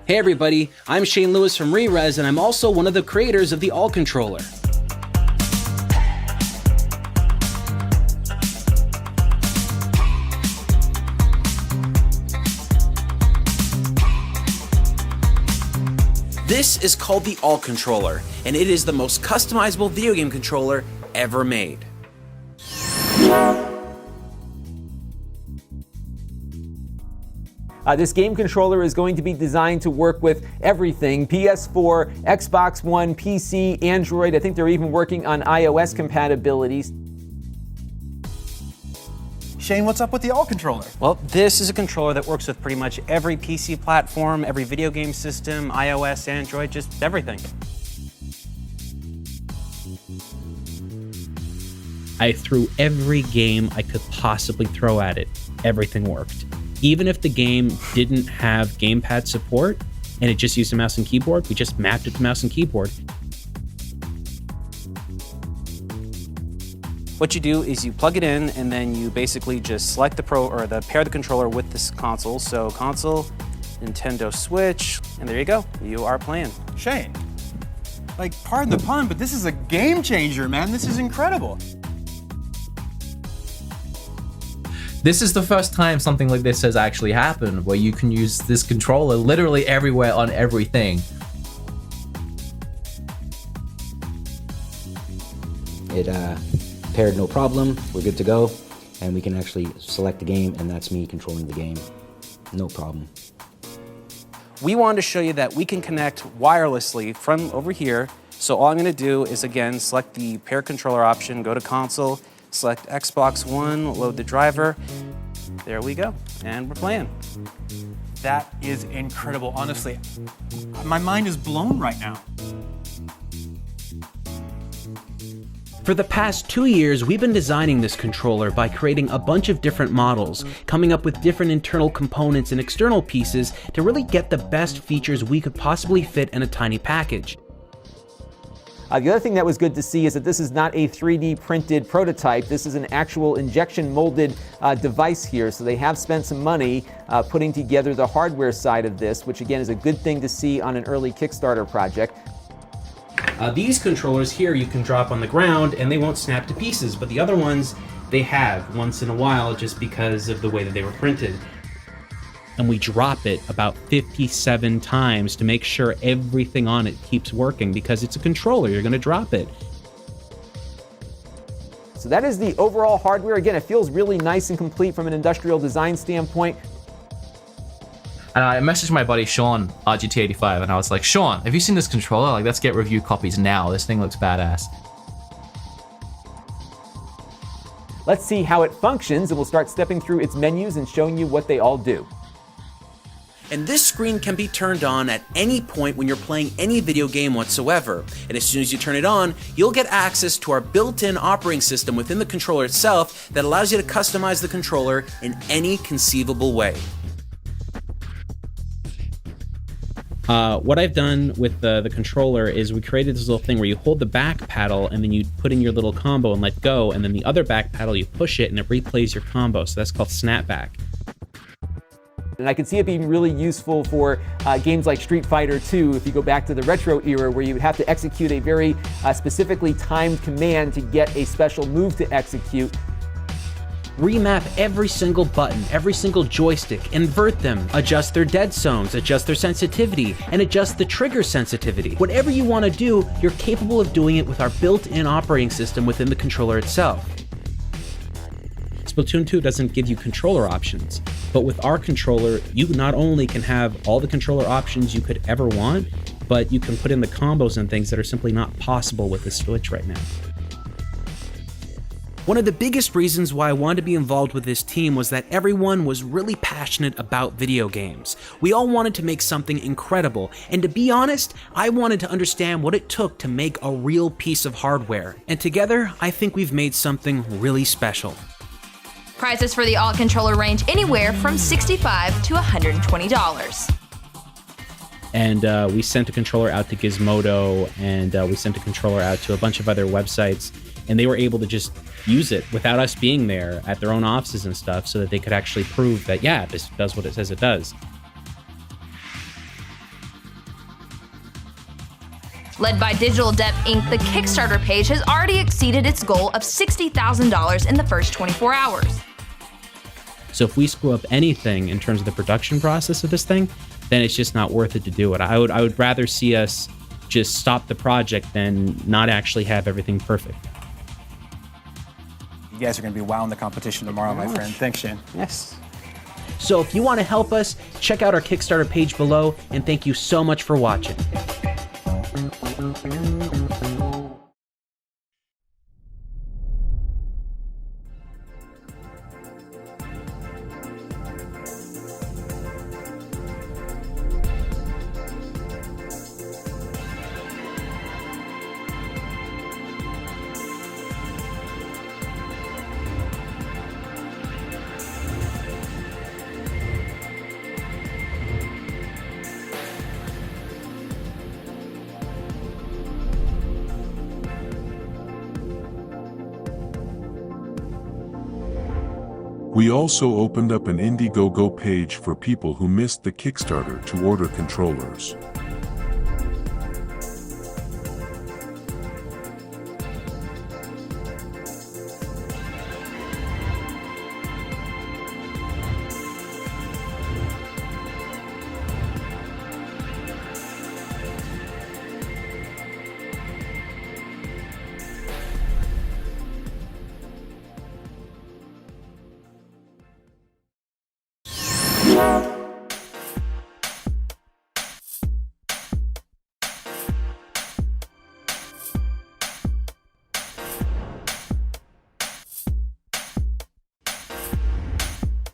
Hey everybody, I'm Shane Lewis from ReRez, and I'm also one of the creators of the All Controller. This is called the All Controller, and it is the most customizable video game controller ever made. This game controller is going to be designed to work with everything: PS4, Xbox One, PC, Android. I think they're even working on iOS compatibility. Shane, what's up with the All Controller? Well, this is a controller that works with pretty much every PC platform, every video game system, iOS, Android, just everything. I threw every game I could possibly throw at it. Everything worked. Even if the game didn't have gamepad support and it just used a mouse and keyboard, we just mapped it to mouse and keyboard. What you do is you plug it in and then you basically just select the pair the controller with this console. So console, Nintendo Switch, and there you go. You are playing. Shane, like, pardon the pun, but this is a game changer, man. This is incredible. This is the first time something like this has actually happened, where you can use this controller literally everywhere on everything. It paired no problem, we're good to go, and we can actually select the game, and that's me controlling the game. No problem. We wanted to show you that we can connect wirelessly from over here. So all I'm gonna do is, again, select the pair controller option, go to console, select Xbox One, load the driver. There we go, and we're playing. That is incredible, honestly. My mind is blown right now. For the past 2 years, we've been designing this controller by creating a bunch of different models, coming up with different internal components and external pieces to really get the best features we could possibly fit in a tiny package. The other thing that was good to see is that this is not a 3D printed prototype. This is an actual injection molded device here. So they have spent some money putting together the hardware side of this, which again is a good thing to see on an early Kickstarter project. These controllers here you can drop on the ground and they won't snap to pieces, but the other ones they have once in a while just because of the way that they were printed. And we drop it about 57 times to make sure everything on it keeps working, because it's a controller, you're gonna drop it. So that is the overall hardware. Again, it feels really nice and complete from an industrial design standpoint. And I messaged my buddy Sean, RGT85, and I was like, Sean, have you seen this controller? Like, let's get review copies now. This thing looks badass. Let's see how it functions, and we'll start stepping through its menus and showing you what they all do. And this screen can be turned on at any point when you're playing any video game whatsoever. And as soon as you turn it on, you'll get access to our built-in operating system within the controller itself that allows you to customize the controller in any conceivable way. What I've done with the controller is we created this little thing where you hold the back paddle and then you put in your little combo and let go, and then the other back paddle you push it and it replays your combo. So that's called snapback. And I can see it being really useful for games like Street Fighter 2, if you go back to the retro era, where you would have to execute a very specifically timed command to get a special move to execute. Remap every single button, every single joystick, invert them, adjust their dead zones, adjust their sensitivity, and adjust the trigger sensitivity. Whatever you want to do, you're capable of doing it with our built-in operating system within the controller itself. Splatoon 2 doesn't give you controller options, but with our controller, you not only can have all the controller options you could ever want, but you can put in the combos and things that are simply not possible with the Switch right now. One of the biggest reasons why I wanted to be involved with this team was that everyone was really passionate about video games. We all wanted to make something incredible, and to be honest, I wanted to understand what it took to make a real piece of hardware. And together, I think we've made something really special. Prices for the All Controller range anywhere from $65 to $120. And we sent a controller out to Gizmodo, and we sent a controller out to a bunch of other websites. and they were able to just use it without us being there at their own offices and stuff, so that they could actually prove that, yeah, this does what it says it does. Led by Digital Debt Inc., the Kickstarter page has already exceeded its goal of $60,000 in the first 24 hours. So if we screw up anything in terms of the production process of this thing, then it's just not worth it to do it. I would rather see us just stop the project than not actually have everything perfect. You guys are going to be wowing the competition tomorrow, my friend. Thanks, Shane. Yes. So if you want to help us, check out our Kickstarter page below, and thank you so much for watching. We also opened up an Indiegogo page for people who missed the Kickstarter to order controllers.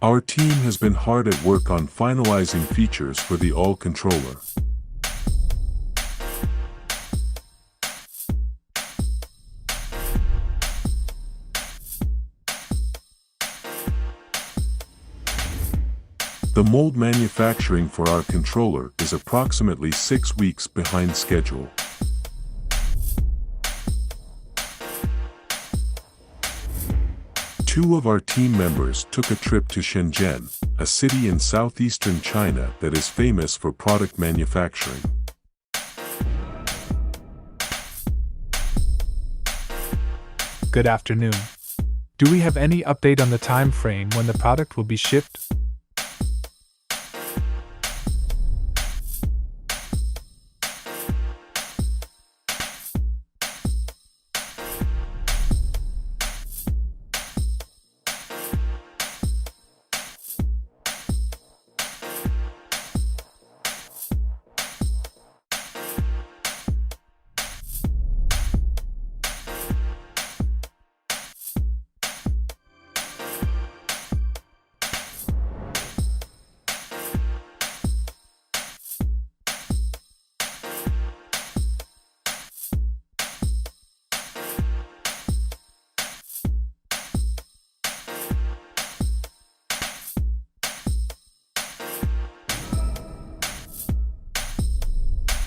Our team has been hard at work on finalizing features for the All controller. The mold manufacturing for our controller is approximately 6 weeks behind schedule. Two of our team members took a trip to Shenzhen, a city in southeastern China that is famous for product manufacturing. Good afternoon. Do we have any update on the time frame when the product will be shipped?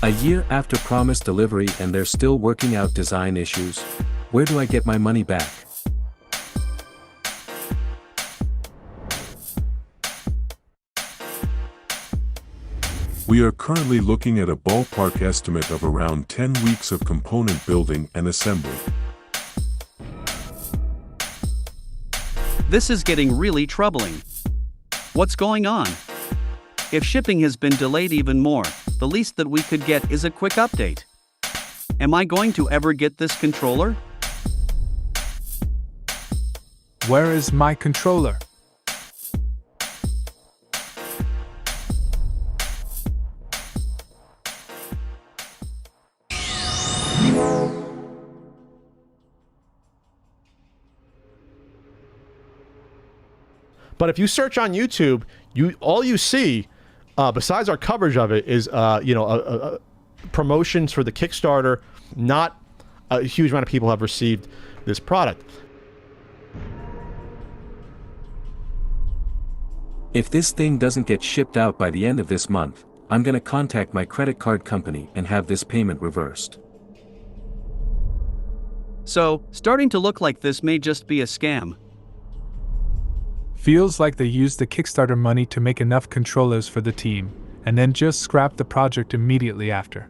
A year after promised delivery and they're still working out design issues. Where do I get my money back? We are currently looking at a ballpark estimate of around 10 weeks of component building and assembly. This is getting really troubling. What's going on? If shipping has been delayed even more, the least that we could get is a quick update. Am I going to ever get this controller? Where is my controller? But if you search on YouTube, all you see, besides our coverage of it, is promotions for the Kickstarter. Not a huge amount of people have received this product. If this thing doesn't get shipped out by the end of this month, I'm gonna contact my credit card company and have this payment reversed. So, starting to look like this may just be a scam. Feels like they used the Kickstarter money to make enough controllers for the team, and then just scrapped the project immediately after.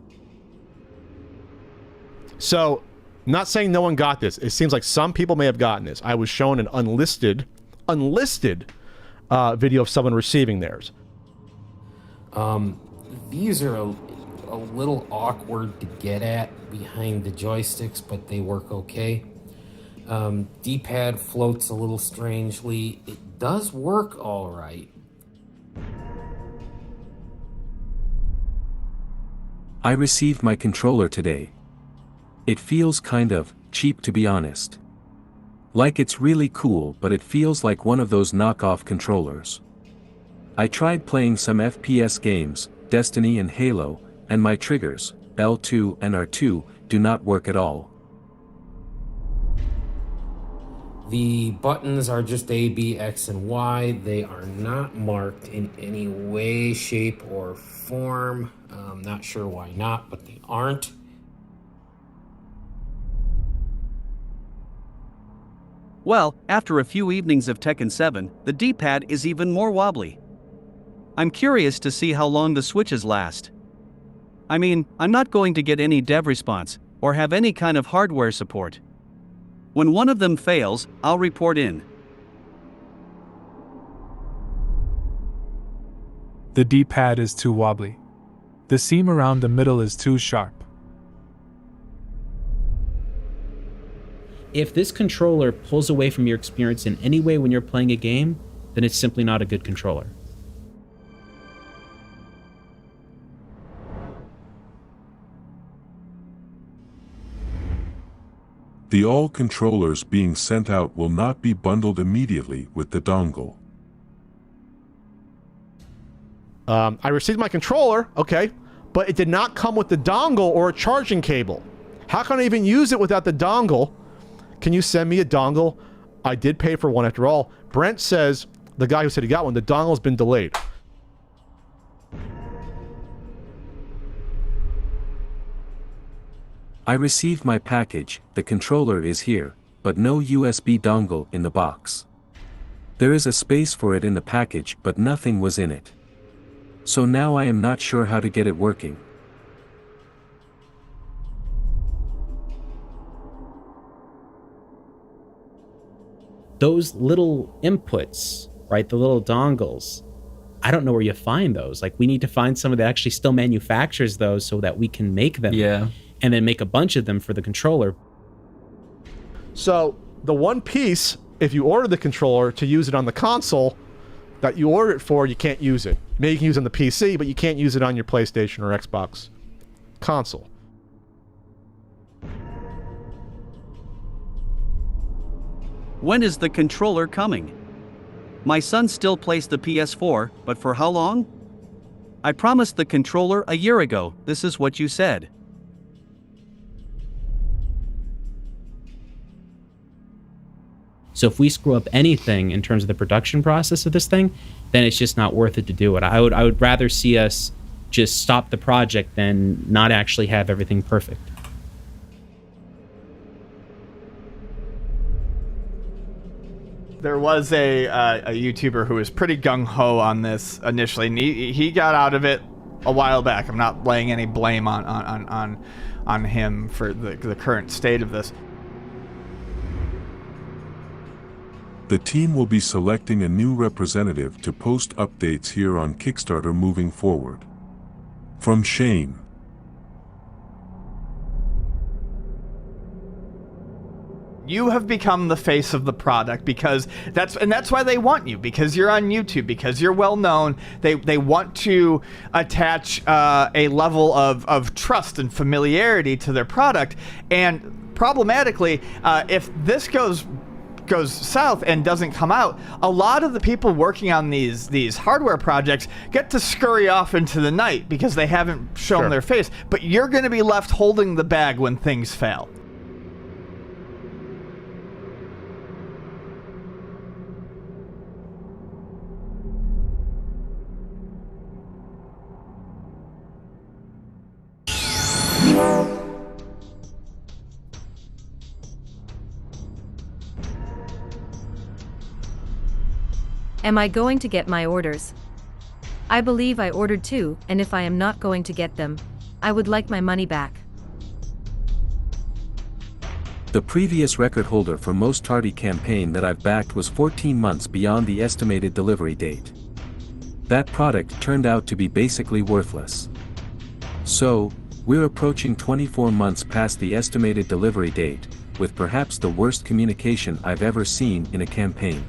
So, not saying no one got this. It seems like some people may have gotten this. I was shown an unlisted video of someone receiving theirs. These are a little awkward to get at behind the joysticks, but they work okay. D-pad floats a little strangely. It does work all right. I received my controller today. It feels kind of cheap, to be honest. Like it's really cool, but it feels like one of those knockoff controllers. I tried playing some FPS games, Destiny and Halo, and my triggers, L2 and R2, do not work at all. The buttons are just A, B, X, and Y. They are not marked in any way, shape, or form. Not sure why not, but they aren't. Well, after a few evenings of Tekken 7, the D-pad is even more wobbly. I'm curious to see how long the switches last. I mean, I'm not going to get any dev response, or have any kind of hardware support. When one of them fails, I'll report in. The D-pad is too wobbly. The seam around the middle is too sharp. If this controller pulls away from your experience in any way when you're playing a game, then it's simply not a good controller. The all controllers being sent out will not be bundled immediately with the dongle. I received my controller, okay, but it did not come with the dongle or a charging cable. How can I even use it without the dongle? Can you send me a dongle? I did pay for one after all. Brent says, the guy who said he got one, the dongle's been delayed. I received my package, the controller is here, but no USB dongle in the box. There is a space for it in the package, but nothing was in it. So now I am not sure how to get it working. Those little inputs, right, the little dongles, I don't know where you find those. Like, we need to find someone that actually still manufactures those so that we can make them. Yeah. And then make a bunch of them for the controller. So, the one piece, if you order the controller to use it on the console that you order it for, you can't use it. Maybe you can use it on the PC, but you can't use it on your PlayStation or Xbox console. When is the controller coming? My son still plays the PS4, but for how long? I promised the controller a year ago. This is what you said. So if we screw up anything in terms of the production process of this thing, then it's just not worth it to do it. I would rather see us just stop the project than not actually have everything perfect. There was a YouTuber who was pretty gung-ho on this initially, and he got out of it a while back. I'm not laying any blame on him for the current state of this. The team will be selecting a new representative to post updates here on Kickstarter moving forward. From Shane. You have become the face of the product because that's why they want you, because you're on YouTube, because you're well known. They want to attach a level of trust and familiarity to their product. And problematically, if this goes south and doesn't come out, a lot of the people working on these hardware projects get to scurry off into the night because they haven't shown their face. But you're going to be left holding the bag when things fail. Am I going to get my orders? I believe I ordered 2, and if I am not going to get them, I would like my money back. The previous record holder for most tardy campaign that I've backed was 14 months beyond the estimated delivery date. That product turned out to be basically worthless. So, we're approaching 24 months past the estimated delivery date, with perhaps the worst communication I've ever seen in a campaign.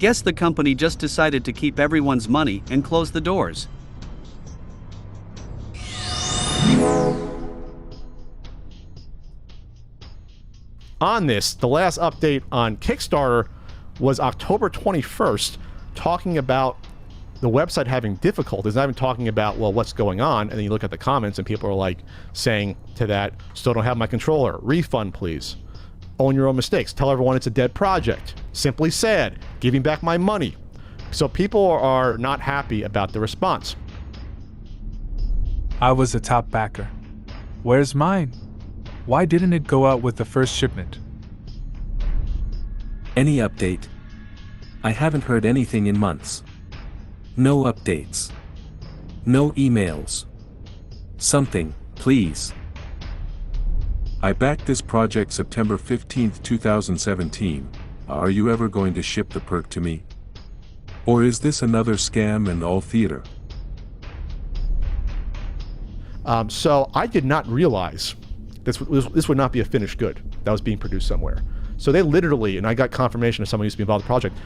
Guess the company just decided to keep everyone's money and close the doors. On this, the last update on Kickstarter was October 21st, talking about the website having difficulties, not even talking about, well, what's going on, and then you look at the comments and people are like saying to that, still don't have my controller, refund please. Own your own mistakes. Tell everyone it's a dead project. Simply sad. Giving back my money. So people are not happy about the response. I was a top backer. Where's mine? Why didn't it go out with the first shipment? Any update? I haven't heard anything in months. No updates. No emails. Something, please. I backed this project September 15th, 2017. Are you ever going to ship the perk to me? Or is this another scam and all theater? So I did not realize this would not be a finished good that was being produced somewhere. So they literally, and I got confirmation of someone who used to be involved in the project,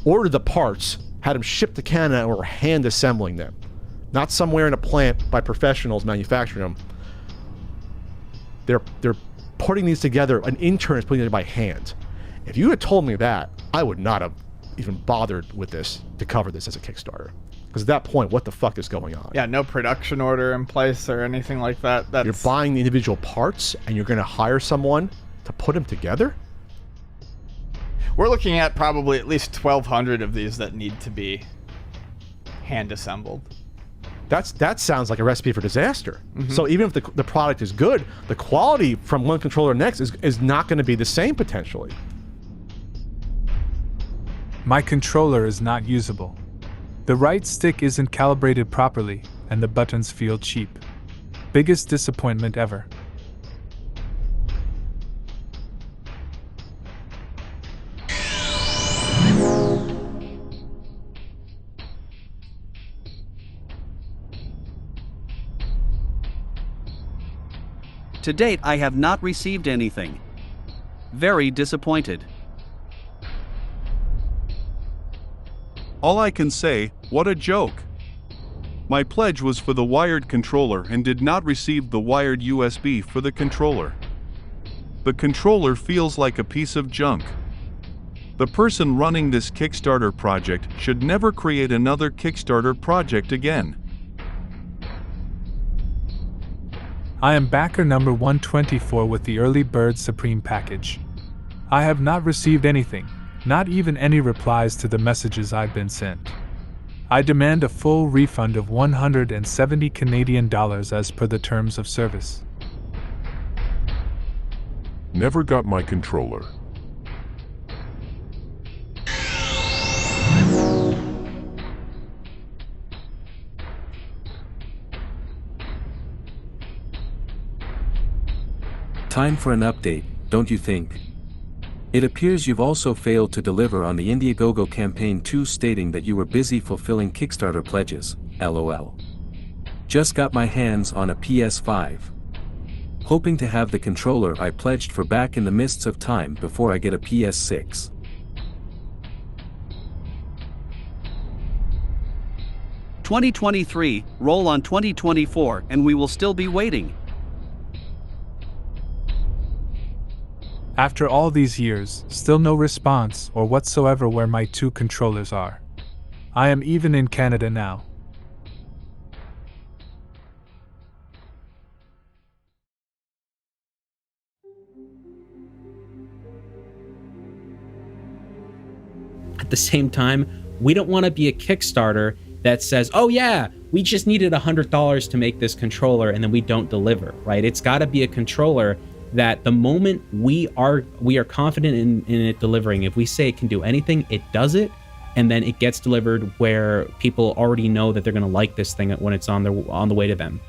ordered the parts, had them shipped to Canada, and were hand assembling them. Not somewhere in a plant by professionals manufacturing them. They're putting these together, an intern is putting it by hand. If you had told me that, I would not have even bothered with this to cover this as a Kickstarter. Because at that point, what the fuck is going on? Yeah, no production order in place or anything like that. You're buying the individual parts and you're going to hire someone to put them together? We're looking at probably at least 1,200 of these that need to be hand assembled. That sounds like a recipe for disaster. So even if the product is good, the quality from one controller to the next is not going to be the same potentially. My controller is not usable. The right stick isn't calibrated properly, and the buttons feel cheap. Biggest disappointment ever. To date, I have not received anything. Very disappointed. All I can say, what a joke. My pledge was for the wired controller and did not receive the wired USB for the controller. The controller feels like a piece of junk. The person running this Kickstarter project should never create another Kickstarter project again. I am backer number 124 with the Early Bird Supreme package. I have not received anything, not even any replies to the messages I've been sent. I demand a full refund of 170 Canadian dollars as per the terms of service. Never got my controller. Time for an update, don't you think? It appears you've also failed to deliver on the Indiegogo campaign 2, stating that you were busy fulfilling Kickstarter pledges, LOL. Just got my hands on a PS5. Hoping to have the controller I pledged for back in the mists of time before I get a PS6. "2023, roll on 2024 and we will still be waiting." After all these years, still no response or whatsoever where my 2 controllers are. I am even in Canada now. the same time, we don't want to be a Kickstarter that says, oh yeah, we just needed $100 to make this controller, and then we don't deliver, right? It's got to be a controller that the moment we are confident in it delivering, if we say it can do anything, it does it, and then it gets delivered where people already know that they're going to like this thing when it's on the way to them.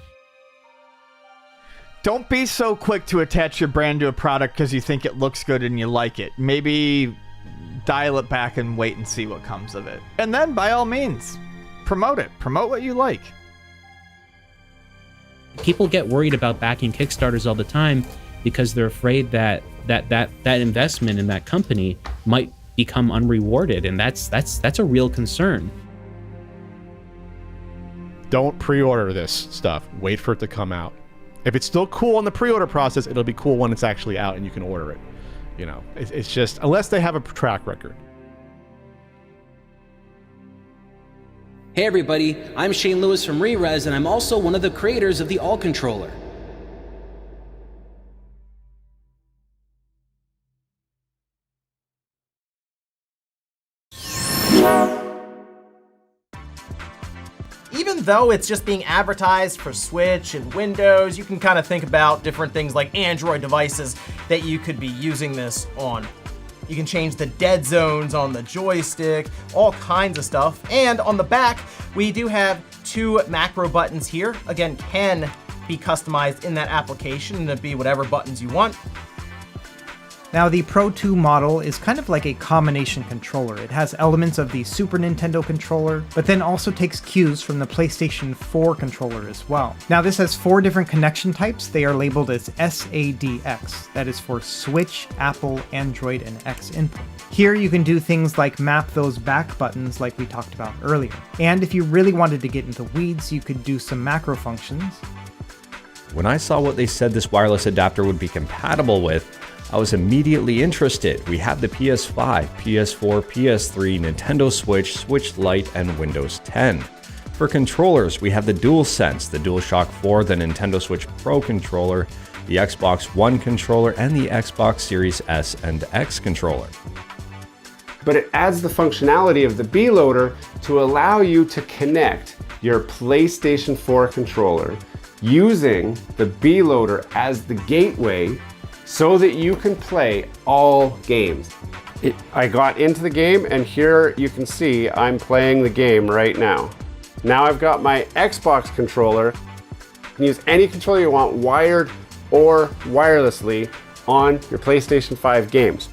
Don't be so quick to attach your brand to a product because you think it looks good and you like it. Maybe dial it back and wait and see what comes of it. And then, by all means, promote it. Promote what you like. People get worried about backing Kickstarters all the time because they're afraid that investment in that company might become unrewarded, and that's a real concern. Don't pre-order this stuff. Wait for it to come out. If it's still cool in the pre-order process, it'll be cool when it's actually out and you can order it. You know, it's just, unless they have a track record. Hey everybody, I'm Shane Lewis from ReRez, and I'm also one of the creators of the All Controller. Even though it's just being advertised for Switch and Windows, you can kind of think about different things like Android devices that you could be using this on. You can change the dead zones on the joystick, all kinds of stuff. And on the back, we do have 2 macro buttons here. Again, can be customized in that application and it'd be whatever buttons you want. Now, the Pro 2 model is kind of like a combination controller. It has elements of the Super Nintendo controller, but then also takes cues from the PlayStation 4 controller as well. Now, this has 4 different connection types. They are labeled as SADX. That is for Switch, Apple, Android, and X input. Here you can do things like map those back buttons like we talked about earlier. And if you really wanted to get into weeds, you could do some macro functions. When I saw what they said this wireless adapter would be compatible with, I was immediately interested. We have the PS5, PS4, PS3, Nintendo Switch, Switch Lite, and Windows 10. For controllers, we have the DualSense, the DualShock 4, the Nintendo Switch Pro controller, the Xbox One controller, and the Xbox Series S and X controller. But it adds the functionality of the B-Loader to allow you to connect your PlayStation 4 controller using the B-Loader as the gateway so that you can play all games. I got into the game and here you can see I'm playing the game right now. Now I've got my Xbox controller. You can use any controller you want, wired or wirelessly, on your PlayStation 5 games.